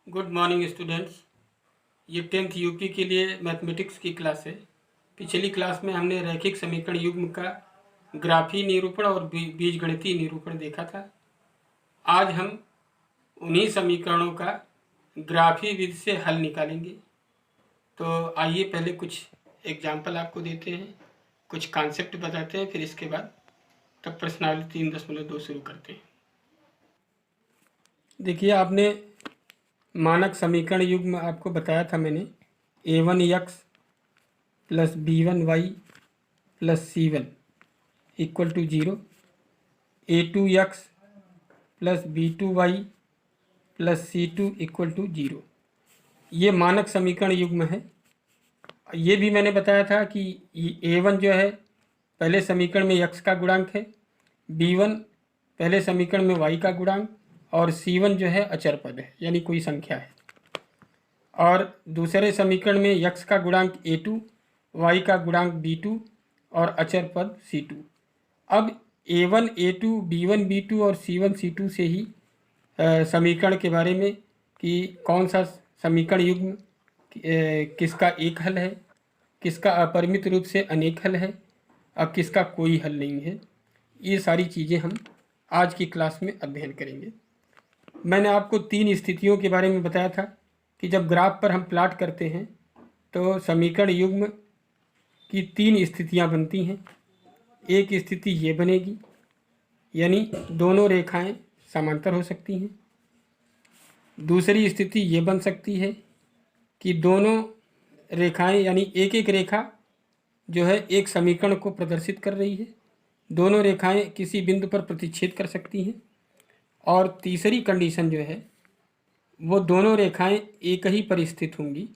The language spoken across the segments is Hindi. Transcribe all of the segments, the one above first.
Good morning students. ये 10th यूपी के लिए मैथमेटिक्स की क्लास है। पिछली क्लास में हमने रैखिक समीकरण युग्म का ग्राफी निरूपण और बीजगणितीय निरूपण देखा था। आज हम उन्हीं समीकरणों का ग्राफी विधि से हल निकालेंगे। तो आइए पहले कुछ एग्जाम्पल आपको देते हैं, कुछ कॉन्सेप्ट बताते हैं, फिर इसके बाद तब प्रश्नावली 3.2 शुरू करते हैं। देखिए, आपने मानक समीकरण युग्म आपको बताया था मैंने, a1x plus b1y plus c1 equal to 0, a2x plus b2y plus c2 equal to 0। ये मानक समीकरण युग्म है। ये भी मैंने बताया था कि a1 जो है पहले समीकरण में x का गुणांक है, b1 पहले समीकरण में y का गुणांक और c1 जो है अचर पद है, यानी कोई संख्या है। और दूसरे समीकरण में x का गुणांक a2, y का गुणांक b2 और अचर पद c2। अब a1 a2 b1 b2 और c1 c2 से ही समीकरण के बारे में कि कौन सा समीकरण युग्म किसका एक हल है, किसका अपरिमित रूप से अनेक हल है और किसका कोई हल नहीं है, ये सारी चीज़ें हम आज की क्लास में अध्ययन करेंगे। मैंने आपको 3 स्थितियों के बारे में बताया था कि जब ग्राफ पर हम प्लाट करते हैं तो समीकरण युग्म की 3 स्थितियां बनती हैं। एक स्थिति ये बनेगी, यानी दोनों रेखाएं समांतर हो सकती हैं। दूसरी स्थिति ये बन सकती है कि दोनों रेखाएं यानी एक एक रेखा जो है एक समीकरण को प्रदर्शित कर रही है। दोनों रेखाएं किसी बिंदु पर प्रतिच्छेद कर सकती हैं। और तीसरी कंडीशन जो है वो दोनों रेखाएं एक ही पर स्थित होंगी,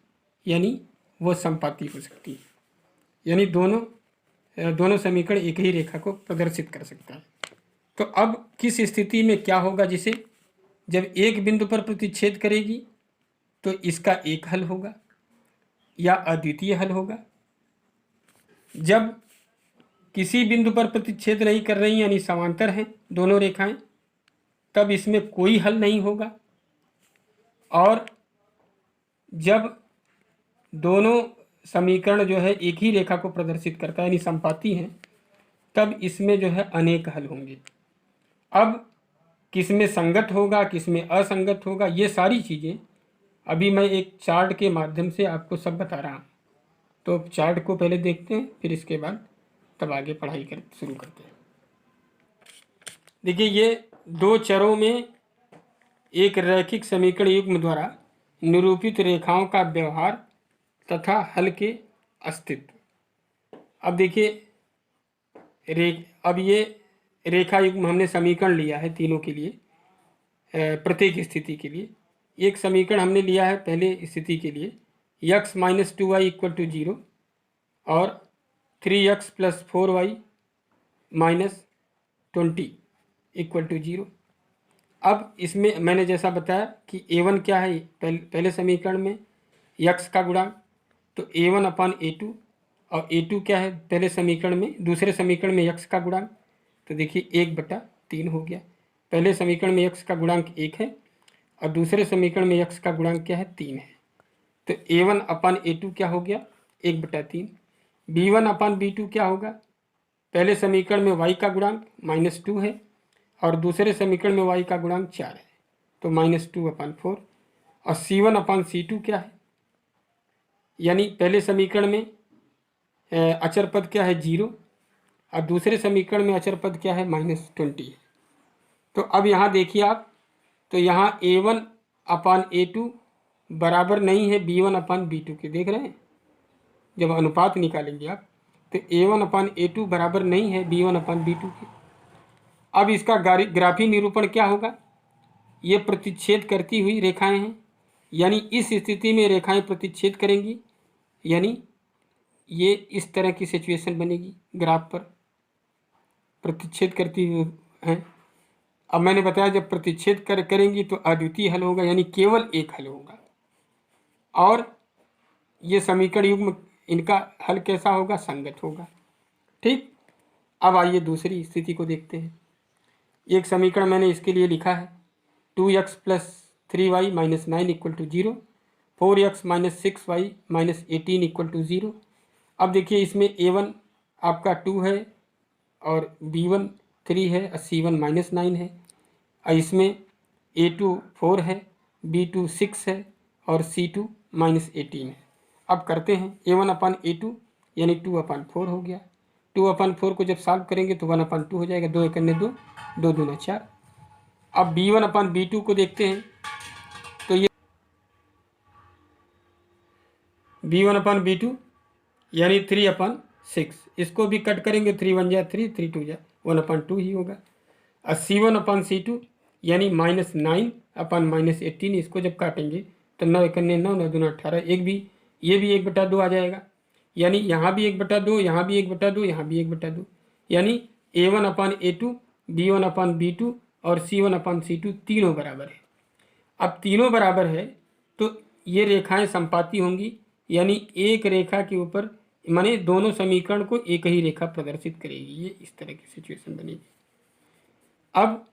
यानी वो समपाती हो सकती है, यानी दोनों समीकरण एक ही रेखा को प्रदर्शित कर सकता है। तो अब किस स्थिति में क्या होगा, जिसे जब एक बिंदु पर प्रतिच्छेद करेगी तो इसका एक हल होगा या अद्वितीय हल होगा। जब किसी बिंदु पर प्रतिच्छेद नहीं कर रही यानी समांतर हैं दोनों रेखाएं, तब इसमें कोई हल नहीं होगा। और जब दोनों समीकरण जो है एक ही रेखा को प्रदर्शित करता है यानी समपाती हैं, तब इसमें जो है अनेक हल होंगे। अब किसमें संगत होगा, किसमें असंगत होगा, ये सारी चीज़ें अभी मैं एक चार्ट के माध्यम से आपको सब बता रहा हूँ। तो चार्ट को पहले देखते हैं, फिर इसके बाद तब आगे पढ़ाई शुरू करते हैं। देखिए, ये 2 चरों में एक रैखिक समीकरण युग्म द्वारा निरूपित रेखाओं का व्यवहार तथा हल के अस्तित्व। अब देखिए, अब ये रेखा युग्म हमने समीकरण लिया है तीनों के लिए, प्रत्येक स्थिति के लिए। एक समीकरण हमने लिया है पहले स्थिति के लिए, x minus 2y equal to 0 और 3x plus 4y minus 20 equal to 0। अब इसमें मैंने जैसा बताया कि a1 क्या है, पहले समीकरण में x का गुणांक, तो a1 अपान a2, और a2 क्या है पहले समीकरण में, दूसरे समीकरण में x का गुणांक, तो देखिए 1/3 हो गया। पहले समीकरण में x का गुणांक 1 है और दूसरे समीकरण में x का गुणांक क्या है, 3 है। तो a1 अपान a2 क्या हो गया, 1/3। b1 अपान b2 क्या होगा, पहले समीकरण में y का गुणांक -2 है और दूसरे समीकरण में y का गुणांक 4 है, तो -2/4। और c1 अपान c2 क्या है, यानी पहले समीकरण में अचर पद क्या है, 0, और दूसरे समीकरण में अचर पद क्या है, -20 है। तो अब यहाँ देखिए आप, तो यहाँ a1 अपान a2 बराबर नहीं है b1 अपान b2 के, देख रहे हैं। जब अनुपात निकालेंगे आप तो a1 अपान a2 बराबर नहीं है b1 अपान b2 के। अब इसका ग्राफी निरूपण क्या होगा, ये प्रतिच्छेद करती हुई रेखाएं हैं, यानी इस स्थिति में रेखाएं प्रतिच्छेद करेंगी, यानी ये इस तरह की सिचुएशन बनेगी, ग्राफ पर प्रतिच्छेद करती हुई हैं। अब मैंने बताया जब प्रतिच्छेद करेंगी तो अद्वितीय हल होगा, यानी केवल एक हल होगा। और ये समीकरण युग्म इनका हल कैसा होगा, संगत होगा। ठीक, अब आइए दूसरी स्थिति को देखते हैं। एक समीकरण मैंने इसके लिए लिखा है, 2x plus 3y minus 9 equal to 0, 4x minus 6y minus 18 equal to 0। अब देखिए इसमें a1 आपका 2 है और b1 3 है और c1 माइनस 9 है, और इसमें a2 4 है, b2 6 है और c2 माइनस 18 है। अब करते हैं a1 अपान a2 यानी 2 अपान 4 हो गया। 2 अपान 4 को जब सॉल्व करेंगे तो 1 अपान 2 हो जाएगा, 2 एक 2, 2 दूना 4। अब b1 अपान b2 को देखते हैं तो ये b1 अपान b2 यानी 3 अपान 6, इसको भी कट करेंगे, 3 1 जा 3, 3 2 जा 1 अपान 2 ही होगा। और c1 अपान c2 यानी माइनस 9 अपान माइनस 18, इसको जब काटेंगे तो 9 एक 9, 9 दूना 18, एक भी ये भी 1/2 आ जाएगा, यानी यहाँ भी 1/2, यहाँ भी 1/2, यहाँ भी 1/2, यानी a1 अपान a2, b1 अपान b2 और c1 अपान c2 तीनों बराबर है। अब तीनों बराबर है तो ये रेखाएं संपाती होंगी, यानी एक रेखा के ऊपर माने दोनों समीकरण को एक ही रेखा प्रदर्शित करेगी। ये इस तरह की सिचुएशन बनेगी। अब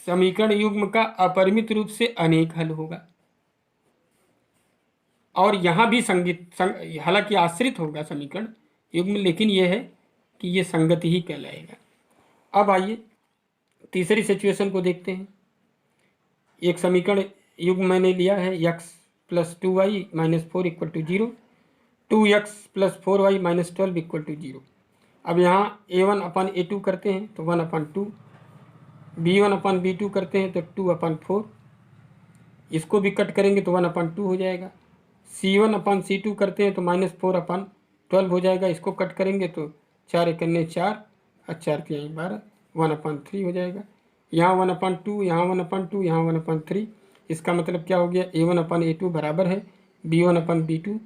समीकरण युग्म का अपरिमित रूप से अनेक हल होगा और यहाँ भी हालांकि आश्रित होगा समीकरण युग्म, लेकिन यह है कि ये संगत ही कहलाएगा। अब आइए तीसरी सिचुएशन को देखते हैं। एक समीकरण युग्म मैंने लिया है x plus 2y minus 4 equal to 0, 2x plus 4y minus 12 equal to 0। अब यहाँ a1 अपान a2 करते हैं तो 1 अपान 2, b1 अपान b2 करते हैं तो 2 अपान 4, इसको भी कट करेंगे तो 1 अपान 2 हो जाएगा। c1 अपान c2 करते हैं तो माइनस 4 अपान 12 हो जाएगा, इसको कट करेंगे तो 4 एक 4 और 4 3 12, 1 अपान 3 हो जाएगा। यहाँ 1 अपान 2, यहाँ 1 अपान 2, यहाँ 1 अपान 3, इसका मतलब क्या हो गया, a1 अपान a2 बराबर है b1 अपान b2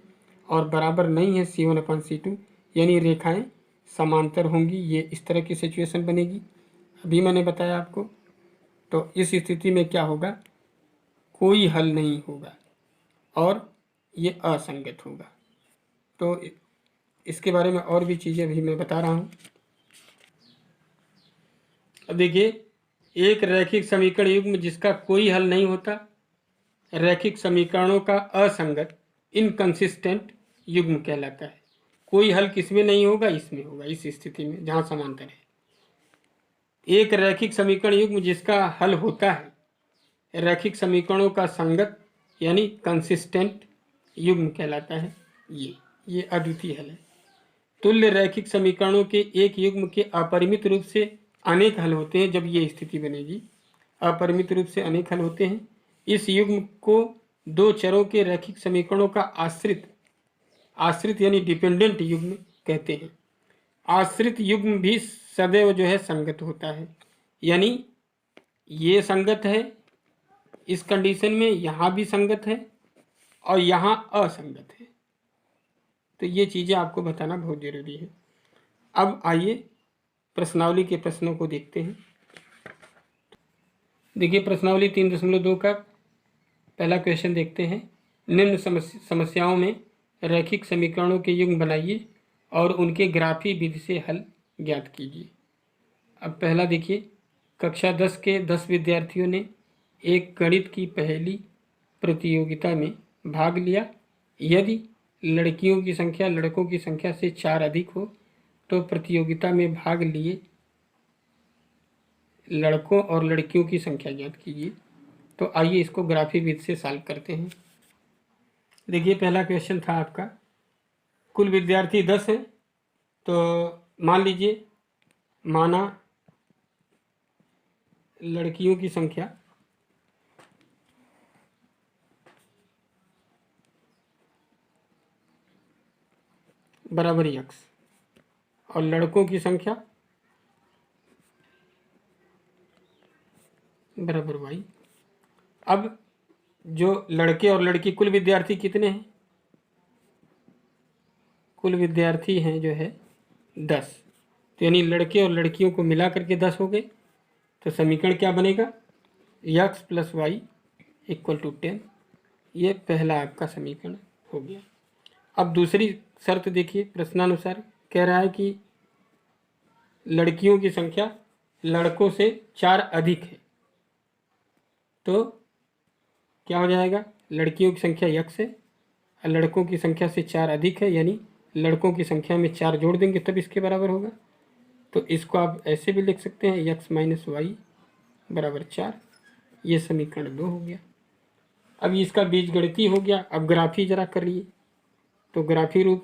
और बराबर नहीं है c1 अपान c2, यानी रेखाएं समांतर होंगी। ये इस तरह की सिचुएशन बनेगी, अभी मैंने बताया आपको। तो इस स्थिति में क्या होगा, कोई हल नहीं होगा और ये असंगत होगा। तो इसके बारे में और भी चीज़ें अभी मैं बता रहा हूँ। अब देखिए, एक रैखिक समीकरण युग्म जिसका कोई हल नहीं होता, रैखिक समीकरणों का असंगत इनकंसिस्टेंट युग्म कहलाता है। कोई हल किसमें नहीं होगा, इसमें होगा, इस स्थिति में जहाँ समांतर है। एक रैखिक समीकरण युग्म जिसका हल होता है, रैखिक समीकरणों का संगत यानी कंसिस्टेंट युग्म कहलाता है। ये अद्वितीय हल है। तुल्य रैखिक समीकरणों के एक युग्म के अपरिमित रूप से अनेक हल होते हैं। जब ये स्थिति बनेगी, अपरिमित रूप से अनेक हल होते हैं। इस युग्म को दो चरों के रैखिक समीकरणों का आश्रित यानी डिपेंडेंट युग्म कहते हैं। आश्रित युग्म भी सदैव जो है संगत होता है, यानी ये संगत है इस कंडीशन में, यहाँ भी संगत है और यहाँ असंगत है। तो ये चीज़ें आपको बताना बहुत ज़रूरी है। अब आइए प्रश्नावली के प्रश्नों को देखते हैं। देखिए प्रश्नावली 3.2 का पहला क्वेश्चन देखते हैं। निम्न समस्याओं में रैखिक समीकरणों के युग्म बनाइए और उनके ग्राफी विधि से हल ज्ञात कीजिए। अब पहला देखिए, कक्षा 10 के 10 विद्यार्थियों ने एक गणित की पहेली प्रतियोगिता में भाग लिया। यदि लड़कियों की संख्या लड़कों की संख्या से 4 अधिक हो तो प्रतियोगिता में भाग लिए लड़कों और लड़कियों की संख्या ज्ञात कीजिए। तो आइए इसको ग्राफी विधि से सॉल्व करते हैं। देखिए पहला क्वेश्चन था आपका, कुल विद्यार्थी 10 हैं, तो मान लीजिए माना लड़कियों की संख्या बराबर x और लड़कों की संख्या बराबर y। अब जो लड़के और लड़की कुल विद्यार्थी कितने हैं, कुल विद्यार्थी हैं जो है 10, तो यानी लड़के और लड़कियों को मिला करके 10 हो गए। तो समीकरण क्या बनेगा, x plus y equal to 10। ये पहला आपका समीकरण हो गया। अब दूसरी शर्त देखिए, प्रश्नानुसार कह रहा है कि लड़कियों की संख्या लड़कों से 4 अधिक है। तो क्या हो जाएगा, लड़कियों की संख्या यक्स है और लड़कों की संख्या से 4 अधिक है, यानी लड़कों की संख्या में 4 जोड़ देंगे तब इसके बराबर होगा। तो इसको आप ऐसे भी लिख सकते हैं, यक्स माइनस वाई बराबर 4। ये समीकरण 2 हो गया। अब इसका बीजगणितीय हो गया। अब ग्राफी जरा करिए। तो ग्राफी रूप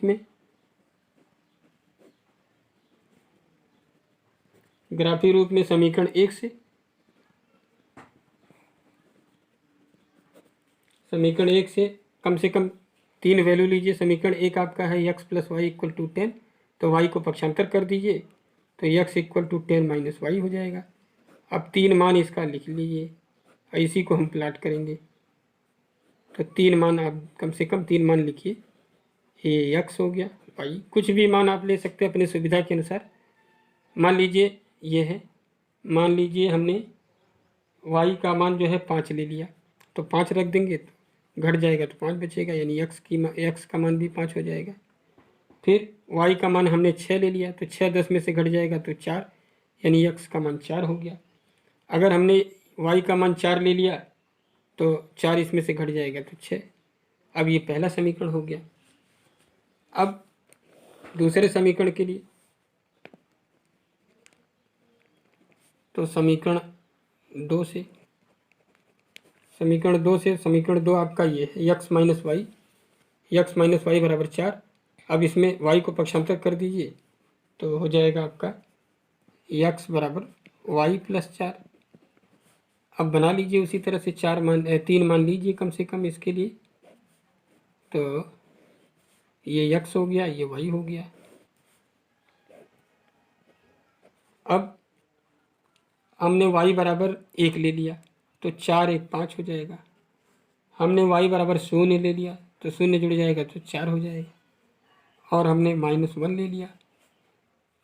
में समीकरण 1 से कम से कम 3 वैल्यू लीजिए। समीकरण 1 आपका है x plus y equal to 10, तो वाई को पक्षांतर कर दीजिए तो x equal to 10 minus y हो जाएगा। अब 3 मान इसका लिख लीजिए, इसी को हम प्लाट करेंगे। तो 3 मान आप कम से कम 3 मान लिखिए। ये यक्स हो गया, वाई कुछ भी मान आप ले सकते हैं अपनी सुविधा के अनुसार। मान लीजिए ये है, मान लीजिए हमने वाई का मान जो है 5 ले लिया, तो 5 रख देंगे तो घट जाएगा तो 5 बचेगा, यानी एक्स का मान भी 5 हो जाएगा। फिर वाई का मान हमने 6 ले लिया, तो 6 10 में से घट जाएगा तो 4, यानी एक्स का मान 4 हो गया। अगर हमने वाई का मान 4 ले लिया तो 4 इसमें से घट जाएगा तो 6। अब ये पहला समीकरण हो गया। अब दूसरे समीकरण के लिए, तो समीकरण 2 से समीकरण 2 आपका ये है यक्स माइनस वाई बराबर 4। अब इसमें वाई को पक्षांतर कर दीजिए तो हो जाएगा आपका यक्स बराबर वाई प्लस 4। अब बना लीजिए उसी तरह से 3 मान लीजिए कम से कम इसके लिए। तो ये यक्स हो गया, ये वाई हो गया। अब हमने y बराबर 1 ले लिया तो 4 1 5 हो जाएगा। हमने y बराबर 0 ले लिया तो 0 जुड़ जाएगा तो 4 हो जाएगा। और हमने -1 ले लिया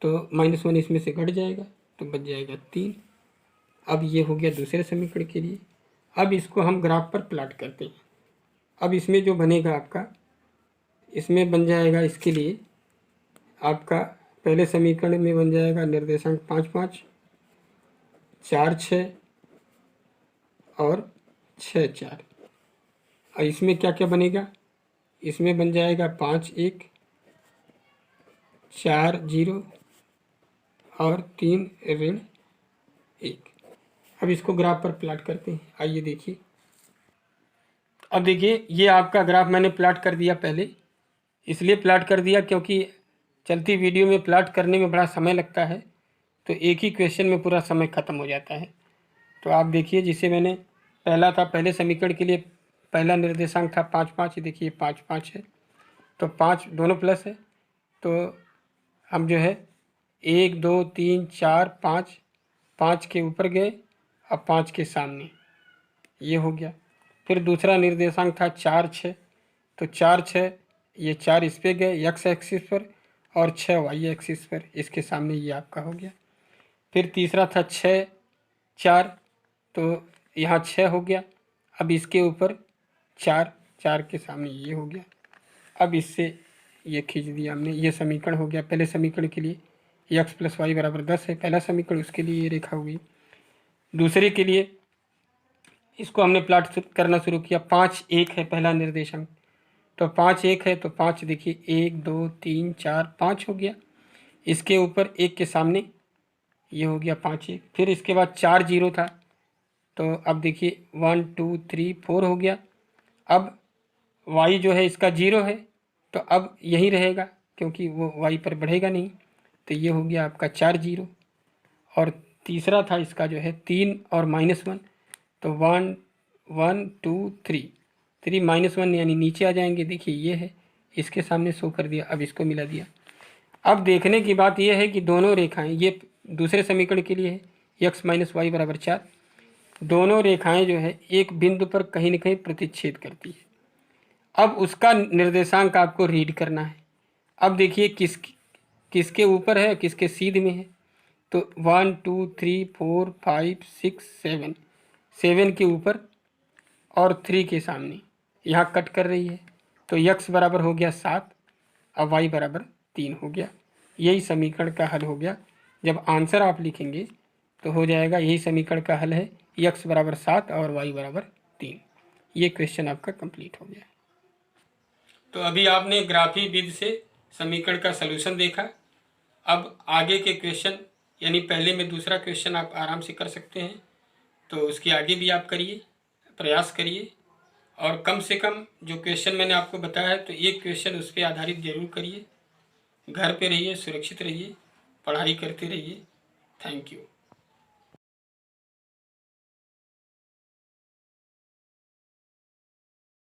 तो -1 इसमें से घट जाएगा तो बच जाएगा 3। अब ये हो गया दूसरे समीकरण के लिए। अब इसको हम ग्राफ पर प्लॉट करते हैं। अब इसमें जो बनेगा आपका, इसमें बन जाएगा इसके लिए आपका पहले समीकरण में बन जाएगा निर्देशांक 5 5 4 6 और 6 4। और इसमें क्या क्या बनेगा, इसमें बन जाएगा 5 1 4 0 और 3 ऋण 1। अब इसको ग्राफ पर प्लॉट करते हैं। आइए देखिए। अब देखिए ये आपका ग्राफ मैंने प्लॉट कर दिया। पहले इसलिए प्लॉट कर दिया क्योंकि चलती वीडियो में प्लॉट करने में बड़ा समय लगता है, तो एक ही क्वेश्चन में पूरा समय ख़त्म हो जाता है। तो आप देखिए, जिसे मैंने पहला था, पहले समीकरण के लिए पहला निर्देशांक था 5 5, देखिए 5 5 है तो 5 दोनों प्लस है। तो हम जो है 1 2 3 4 5, 5 के ऊपर गए, अब 5 के सामने, ये हो गया। फिर दूसरा निर्देशांक था 4 6, तो 4 6 ये 4 इस पे गए एक्स एक्सिस पर और 6 वाई एक्सिस पर, इसके सामने ये आपका हो गया। फिर तीसरा था 6 4, तो यहाँ 6 हो गया, अब इसके ऊपर 4 4 के सामने ये हो गया। अब इससे ये खींच दिया हमने, ये समीकरण हो गया। पहले समीकरण के लिए एक्स प्लस वाई बराबर 10 है पहला समीकरण, उसके लिए ये रेखा हुई। दूसरे के लिए इसको हमने प्लॉट करना शुरू किया। 5 1 है पहला निर्देशांक, तो 5 1 है तो 5 देखिए 1 2 3 4 5 हो गया। इसके ऊपर 1 के सामने ये हो गया 5 1। फिर इसके बाद 4 0 था, तो अब देखिए 1 2 3 4 हो गया। अब y जो है इसका 0 है, तो अब यही रहेगा क्योंकि वो y पर बढ़ेगा नहीं, तो ये हो गया आपका 4 0। और तीसरा था इसका जो है 3 और -1, तो 1 1 2 3 3 -1 यानी नीचे आ जाएंगे। देखिए ये है, इसके सामने शो कर दिया, अब इसको मिला दिया। अब देखने की बात यह है कि दोनों रेखाएं, ये दूसरे समीकरण के लिए है x माइनस वाई बराबर 4, दोनों रेखाएं जो है एक बिंदु पर कहीं न कहीं प्रतिच्छेद करती है। अब उसका निर्देशांक आपको रीड करना है। अब देखिए किसके ऊपर है, किसके सीध में है। तो 1 2 3 4 5 6 7, 7 के ऊपर और 3 के सामने, यहाँ कट कर रही है, तो x बराबर हो गया 7 और y बराबर 3 हो गया। यही समीकरण का हल हो गया। जब आंसर आप लिखेंगे तो हो जाएगा, यही समीकरण का हल है x बराबर 7 और y बराबर 3। ये क्वेश्चन आपका कंप्लीट हो गया। तो अभी आपने ग्राफी विधि से समीकरण का सलूशन देखा। अब आगे के क्वेश्चन, यानी पहले में दूसरा क्वेश्चन आप आराम से कर सकते हैं, तो उसके आगे भी आप करिए, प्रयास करिए, और कम से कम जो क्वेश्चन मैंने आपको बताया है तो एक क्वेश्चन उस पर आधारित जरूर करिए। घर पे रहिए, सुरक्षित रहिए, पढ़ाई करते रहिए। Thank you.